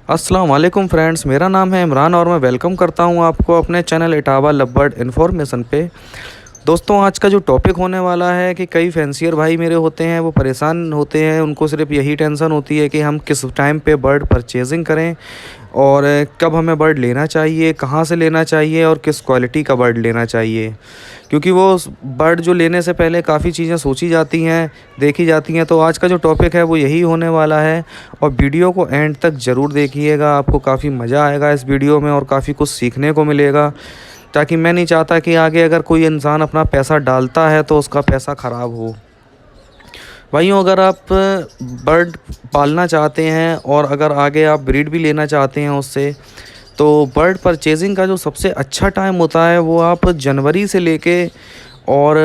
अस्सलाम वालेकुम फ्रेंड्स, मेरा नाम है इमरान और मैं वेलकम करता हूं आपको अपने चैनल इटावा लवबर्ड इन्फॉर्मेशन पे। दोस्तों, आज का जो टॉपिक होने वाला है कि कई फैंसियर भाई मेरे होते हैं वो परेशान होते हैं। उनको सिर्फ यही टेंशन होती है कि हम किस टाइम पे बर्ड परचेजिंग करें और कब हमें बर्ड लेना चाहिए, कहाँ से लेना चाहिए और किस क्वालिटी का बर्ड लेना चाहिए। क्योंकि वो बर्ड जो लेने से पहले काफ़ी चीज़ें सोची जाती हैं, देखी जाती हैं। तो आज का जो टॉपिक है वो यही होने वाला है और वीडियो को एंड तक ज़रूर देखिएगा। आपको काफ़ी मज़ा आएगा इस वीडियो में और काफ़ी कुछ सीखने को मिलेगा, ताकि मैं नहीं चाहता कि आगे अगर कोई इंसान अपना पैसा डालता है तो उसका पैसा ख़राब हो। भाइयों, अगर आप बर्ड पालना चाहते हैं और अगर आगे आप ब्रीड भी लेना चाहते हैं उससे, तो बर्ड परचेजिंग का जो सबसे अच्छा टाइम होता है वो आप जनवरी से लेके और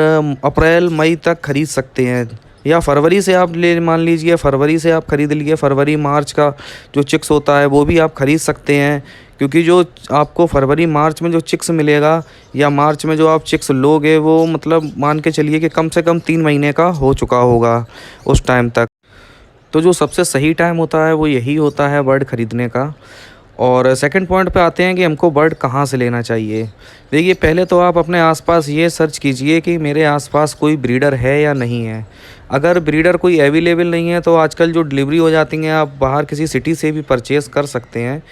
अप्रैल मई तक ख़रीद सकते हैं। या फरवरी से आप ले मान लीजिए, फरवरी से आप ख़रीद लीजिए। फरवरी मार्च का जो चिक्स होता है वो भी आप ख़रीद सकते हैं, क्योंकि जो आपको फरवरी मार्च में जो चिक्स मिलेगा या मार्च में जो आप चिक्स लोगे वो मतलब मान के चलिए कि कम से कम 3 महीने का हो चुका होगा उस टाइम तक। तो जो सबसे सही टाइम होता है वो यही होता है बर्ड ख़रीदने का। और सेकंड पॉइंट पे आते हैं कि हमको बर्ड कहाँ से लेना चाहिए। देखिए, पहले तो आप अपने आसपास ये सर्च कीजिए कि मेरे आसपास कोई ब्रीडर है या नहीं है। अगर ब्रीडर कोई अवेलेबल नहीं है तो आजकल जो डिलीवरी हो जाती हैं, आप बाहर किसी सिटी से भी परचेज़ कर सकते हैं।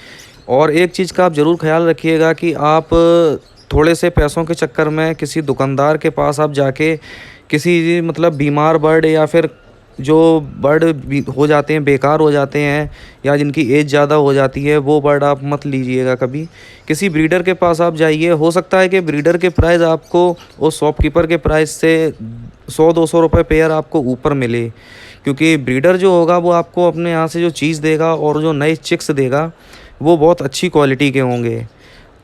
और एक चीज़ का आप ज़रूर ख़याल रखिएगा कि आप थोड़े से पैसों के चक्कर में किसी दुकानदार के पास आप जाके किसी मतलब बीमार बर्ड या फिर जो बर्ड हो जाते हैं, बेकार हो जाते हैं या जिनकी एज ज़्यादा हो जाती है, वो बर्ड आप मत लीजिएगा कभी। किसी ब्रीडर के पास आप जाइए। हो सकता है कि ब्रीडर के प्राइस आपको उस शॉपकीपर के प्राइस से 100-200 रुपये पेयर आपको ऊपर मिले, क्योंकि ब्रीडर जो होगा वो आपको अपने यहाँ से जो चीज़ देगा और जो नए चिक्स देगा वो बहुत अच्छी क्वालिटी के होंगे।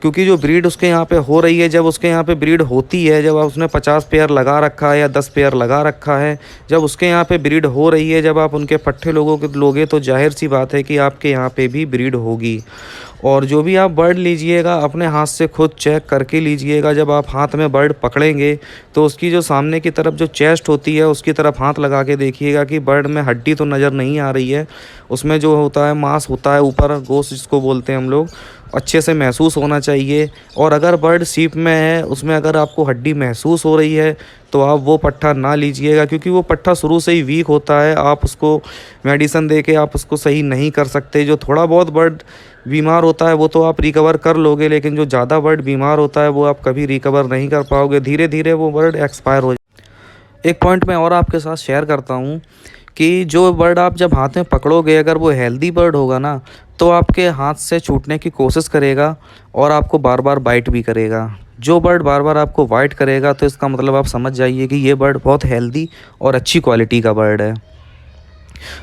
क्योंकि जो ब्रीड उसके यहाँ पे हो रही है, जब उसके यहाँ पे ब्रीड होती है, जब उसने 50 पेयर लगा रखा है या 10 पेयर लगा रखा है, जब उसके यहाँ पे ब्रीड हो रही है, जब आप उनके पट्ठे लोगों के लोगे तो जाहिर सी बात है कि आपके यहाँ पे भी ब्रीड होगी। और जो भी आप बर्ड लीजिएगा अपने हाथ से खुद चेक करके लीजिएगा। जब आप हाथ में बर्ड पकड़ेंगे तो उसकी जो सामने की तरफ जो चेस्ट होती है उसकी तरफ हाथ लगा के देखिएगा कि बर्ड में हड्डी तो नज़र नहीं आ रही है। उसमें जो होता है मांस होता है ऊपर, गोश्त जिसको बोलते हैं हम लोग, अच्छे से महसूस होना चाहिए। और अगर बर्ड सीप में है, उसमें अगर आपको हड्डी महसूस हो रही है तो आप वो पट्ठा ना लीजिएगा, क्योंकि वो पट्ठा शुरू से ही वीक होता है। आप उसको मेडिसिन दे के आप उसको सही नहीं कर सकते। जो थोड़ा बहुत बर्ड बीमार होता है वो तो आप रिकवर कर लोगे, लेकिन जो ज़्यादा बर्ड बीमार होता है वो आप कभी रिकवर नहीं कर पाओगे। धीरे धीरे वो बर्ड एक्सपायर हो जाए। एक पॉइंट मैं और आपके साथ शेयर करता हूँ कि जो बर्ड आप जब हाथ में पकड़ोगे, अगर वो हेल्दी बर्ड होगा ना, तो आपके हाथ से छूटने की कोशिश करेगा और आपको बार बार बाइट भी करेगा। जो बर्ड बार बार आपको बाइट करेगा तो इसका मतलब आप समझ जाइए कि ये बर्ड बहुत हेल्दी और अच्छी क्वालिटी का बर्ड है।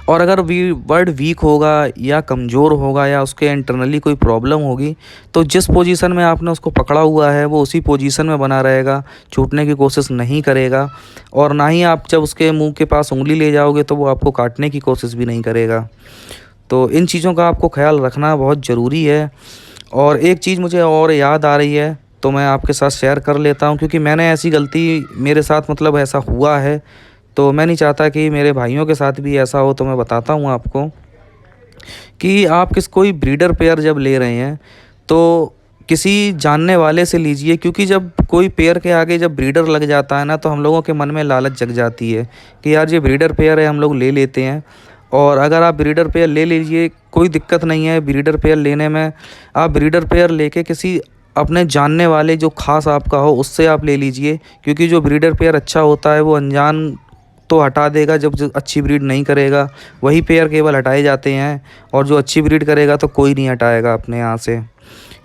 और अगर बर्ड वीक होगा या कमज़ोर होगा या उसके इंटरनली कोई प्रॉब्लम होगी, तो जिस पोजीशन में आपने उसको पकड़ा हुआ है वो उसी पोजीशन में बना रहेगा, छूटने की कोशिश नहीं करेगा। और ना ही आप जब उसके मुंह के पास उंगली ले जाओगे तो वो आपको काटने की कोशिश भी नहीं करेगा। तो इन चीज़ों का आपको ख्याल रखना बहुत ज़रूरी है। और एक चीज़ मुझे और याद आ रही है तो मैं आपके साथ शेयर कर लेता हूँ, क्योंकि मैंने ऐसी गलती मेरे साथ मतलब ऐसा हुआ है, तो मैं नहीं चाहता कि मेरे भाइयों के साथ भी ऐसा हो। तो मैं बताता हूँ आपको कि आप कोई ब्रीडर पेयर जब ले रहे हैं तो किसी जानने वाले से लीजिए, क्योंकि जब कोई पेयर के आगे जब ब्रीडर लग जाता है ना, तो हम लोगों के मन में लालच जग जाती है कि यार ये ब्रीडर पेयर है, हम लोग ले लेते हैं। और अगर आप ब्रीडर पेयर ले लीजिए, कोई दिक्कत नहीं है ब्रीडर पेयर लेने में। आप ब्रीडर पेयर लेके किसी अपने जानने वाले जो खास आपका हो उससे आप ले लीजिए, क्योंकि जो ब्रीडर पेयर अच्छा होता है वो अनजान तो हटा देगा, जब जो अच्छी ब्रीड नहीं करेगा वही पेयर केवल हटाए जाते हैं, और जो अच्छी ब्रीड करेगा तो कोई नहीं हटाएगा अपने यहाँ से।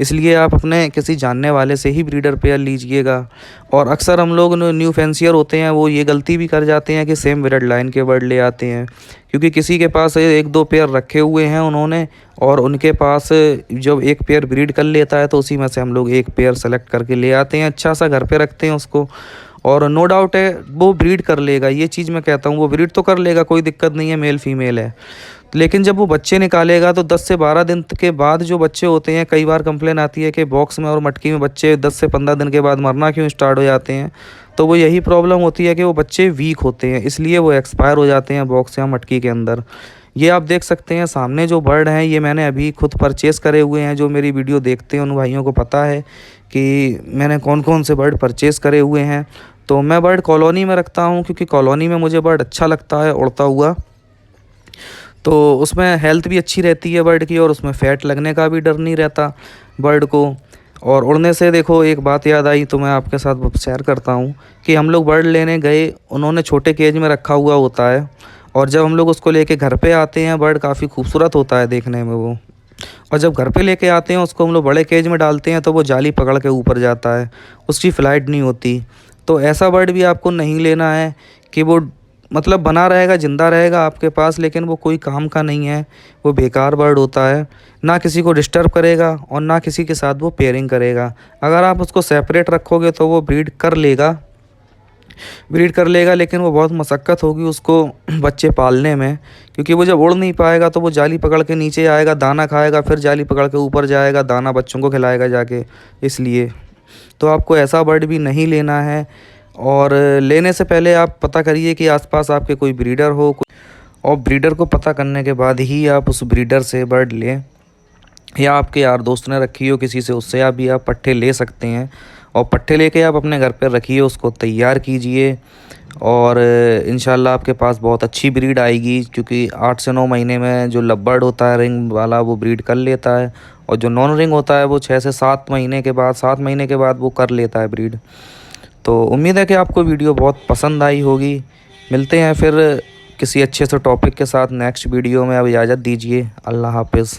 इसलिए आप अपने किसी जानने वाले से ही ब्रीडर पेयर लीजिएगा। और अक्सर हम लोग न्यू फैंसियर होते हैं वो ये गलती भी कर जाते हैं कि सेम ब्लड लाइन के बर्ड ले आते हैं, क्योंकि किसी के पास 1-2 पेयर रखे हुए हैं उन्होंने, और उनके पास जब एक पेयर ब्रीड कर लेता है तो उसी में से हम लोग एक पेयर सेलेक्ट करके ले आते हैं, अच्छा सा घर पे रखते हैं उसको। और नो डाउट है वो ब्रीड कर लेगा, ये चीज़ मैं कहता हूँ, वो ब्रीड तो कर लेगा, कोई दिक्कत नहीं है, मेल फीमेल है। लेकिन जब वो बच्चे निकालेगा तो 10 से 12 दिन के बाद जो बच्चे होते हैं, कई बार कंप्लेन आती है कि बॉक्स में और मटकी में बच्चे 10 से 15 दिन के बाद मरना क्यों स्टार्ट हो जाते हैं। तो वो यही प्रॉब्लम होती है कि वो बच्चे वीक होते हैं, इसलिए वो एक्सपायर हो जाते हैं बॉक्स या मटकी के अंदर। ये आप देख सकते हैं सामने जो बर्ड हैं ये मैंने अभी खुद परचेज़ करे हुए हैं। जो मेरी वीडियो देखते हैं उन भाइयों को पता है कि मैंने कौन कौन से बर्ड परचेज़ करे हुए हैं। तो मैं बर्ड कॉलोनी में रखता हूँ क्योंकि कॉलोनी में मुझे बर्ड अच्छा लगता है उड़ता हुआ। तो उसमें हेल्थ भी अच्छी रहती है बर्ड की और उसमें फ़ैट लगने का भी डर नहीं रहता बर्ड को। और उड़ने से देखो एक बात याद आई तो मैं आपके साथ शेयर करता हूँ कि हम लोग बर्ड लेने गए, उन्होंने छोटे केज में रखा हुआ होता है और जब हम लोग उसको लेके घर पे आते हैं, बर्ड काफ़ी खूबसूरत होता है देखने में वो। और जब घर पे लेके आते हैं उसको हम लोग बड़े केज में डालते हैं तो वो जाली पकड़ के ऊपर जाता है, उसकी फ़्लाइट नहीं होती। तो ऐसा बर्ड भी आपको नहीं लेना है कि वो मतलब बना रहेगा, ज़िंदा रहेगा आपके पास, लेकिन वो कोई काम का नहीं है, वो बेकार बर्ड होता है। ना किसी को डिस्टर्ब करेगा और ना किसी के साथ वो पेयरिंग करेगा। अगर आप उसको सेपरेट रखोगे तो वो ब्रीड कर लेगा, लेकिन वो बहुत मशक्क़त होगी उसको बच्चे पालने में, क्योंकि वो जब उड़ नहीं पाएगा तो वो जाली पकड़ के नीचे आएगा, दाना खाएगा, फिर जाली पकड़ के ऊपर जाएगा, दाना बच्चों को खिलाएगा जाके। इसलिए तो आपको ऐसा बर्ड भी नहीं लेना है। और लेने से पहले आप पता करिए कि आसपास आपके कोई ब्रीडर हो, और ब्रीडर को पता करने के बाद ही आप उस ब्रीडर से बर्ड लें, या आपके यार दोस्त ने रखी हो किसी से, उससे आप पट्ठे ले सकते हैं। और पट्ठे लेके आप अपने घर पर रखिए, उसको तैयार कीजिए और इंशाल्लाह आपके पास बहुत अच्छी ब्रीड आएगी। क्योंकि 8 से 9 महीने में जो लव होता है रिंग वाला वो ब्रीड कर लेता है, और जो नॉन रिंग होता है वो 6 से 7 महीने के बाद, 7 महीने के बाद वो कर लेता है ब्रीड। तो उम्मीद है कि आपको वीडियो बहुत पसंद आई होगी। मिलते हैं फिर किसी अच्छे से टॉपिक के साथ नेक्स्ट वीडियो में। अब इजाज़त दीजिए, अल्लाह हाफ़िज़।